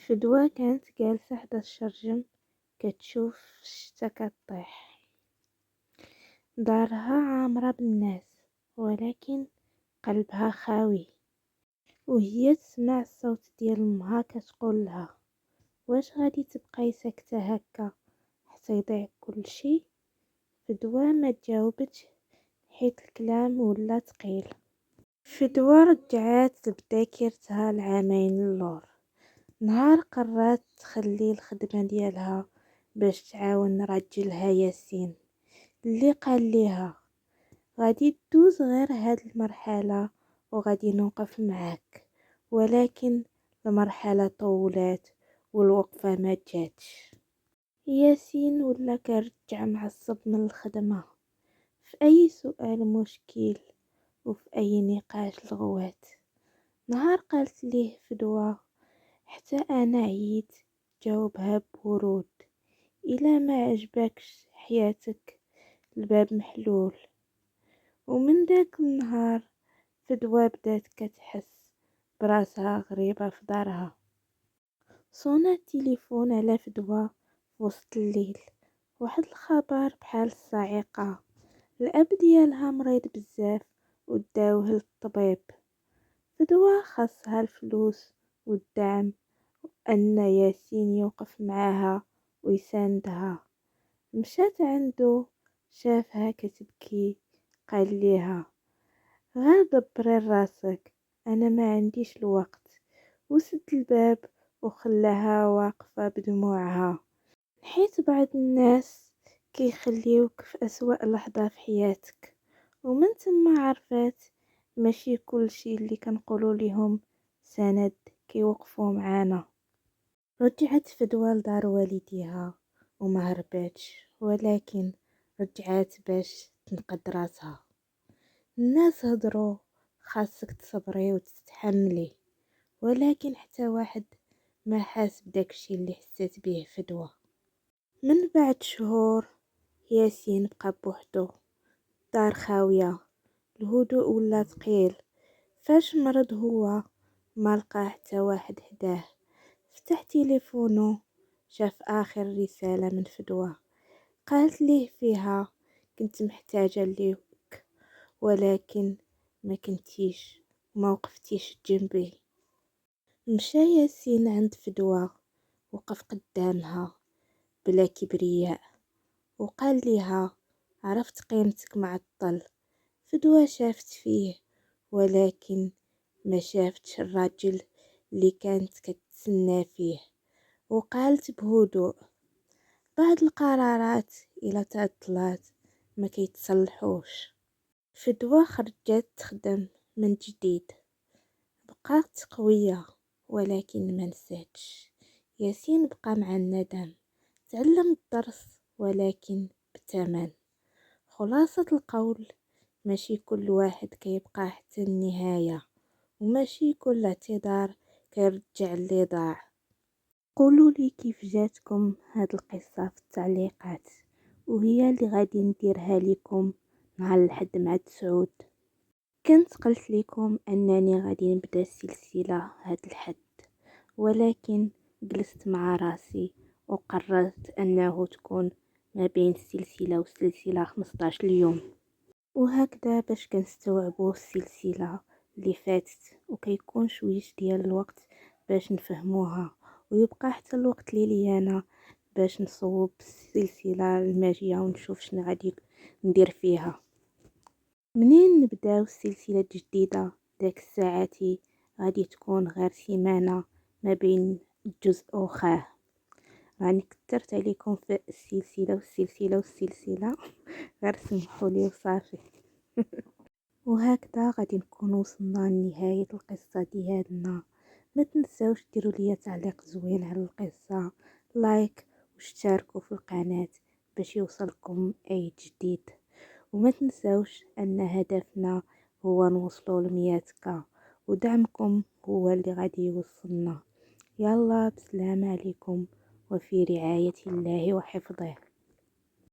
فدوى كانت جالسة حدا الشرجم كتشوف الشتا كطيح. دارها عامرة بالناس ولكن قلبها خاوي، وهي تسمع الصوت ديال امها كتقول لها واش غادي تبقاي ساكتة هكا حتى يضيع كل شي. فدوى ما تجاوبتش حيت الكلام ولا تقيل. فدوى رجعات بذاكرتها العامين اللور. نهار قررت تخلي الخدمة ديالها باش تعاون راجلها ياسين اللي قال ليها غادي تدوز غير هاد المرحلة وغادي نوقف معاك، ولكن المرحلة طولات والوقفة ما جاتش. ياسين ولا كرجع معصب من الخدمة، في اي سؤال مشكل وفي اي نقاش لغوات. نهار قالت ليه فدوى حتى انا عييت، جاوبها بورود الا ما عجبكش حياتك الباب محلول. ومن داك النهار فدوى بدات كتحس براسها غريبة في دارها. صونا التليفون على فدوى في وسط الليل، واحد الخبر بحال الصاعقة. الاب ديالها مريض بزاف وداوه للطبيب. فدوى خاصها الفلوس والدعم، ان ياسين يوقف معاها ويساندها. مشات عنده، شافها كتبكي، قال ليها غير دبري راسك، انا ما عنديش الوقت. وسد الباب وخلاها واقفة بدموعها. حيت بعض الناس كيخليوك في أسوأ لحظة في حياتك، ومن ثم عرفات ماشي كل شي اللي كنقولوا ليهم سند كيوقفوا معانا. رجعت فدوى لدار والديها وما هرباتش، ولكن رجعت باش تنقد راسها. الناس هضروا خاصك تصبري وتتحملي، ولكن حتى واحد ما حاس بداكشي اللي حسيت به فدوى. من بعد شهور ياسين بقى بوحدو، دار خاوية، الهدوء ولا ثقيل. فاش مرض هو ما لقى حتى واحد حداه. فتح تليفونو، شاف اخر رسالة من فدوى، قالت ليه فيها كنت محتاجة ليك ولكن ما كنتيش وما وقفتيش جنبي. مشى ياسين عند فدوى، وقف قدامها بلا كبرياء وقال ليها عرفت قيمتك مع الطل. فدوى شافت فيه ولكن ما شافتش الراجل اللي كانت كتسنى فيه، وقالت بهدوء بعض القرارات الى تعطلات ما كيتصلحوش. فدوى خرجت تخدم من جديد، بقات قوية ولكن ما نساتش. ياسين بقى مع الندم، تعلم الدرس ولكن بثمن. خلاصة القول ماشي كل واحد كيبقى حتى النهاية، وماشي كل اعتذار كيرجع اللي ضاع. قولوا لي كيف جاتكم هاد القصة في التعليقات، وهي اللي غادي نديرها لكم نهار الحد مع سعود. كنت قلت لكم انني غادي نبدا السلسلة هاد الحد، ولكن جلست مع راسي وقررت انه تكون ما بين السلسلة والسلسلة 15 اليوم، وهكذا باش كنستوعبوا السلسلة اللي فاتت وكيكون شويش ديال الوقت باش نفهموها، ويبقى حتى الوقت لي انا باش نصوب السلسلة الماجية ونشوف شنو غادي ندير فيها. منين نبداو السلسلة الجديدة داك الساعاتي غادي تكون غير سيمانة ما بين جزء وخاه. راني كثرت عليكم في السلسلة والسلسلة والسلسلة غير سمحوا لي وصافي. وهكذا غادي نكون وصلنا لنهاية القصة ديالنا. ما تنساوش ديروا لي تعليق زوين على القصة، لايك واشتركوا في القناة باش يوصلكم اي جديد. وما تنساوش ان هدفنا هو نوصلوا ل100 ودعمكم هو اللي غادي يوصلنا. يلا بسلام عليكم وفي رعاية الله وحفظه.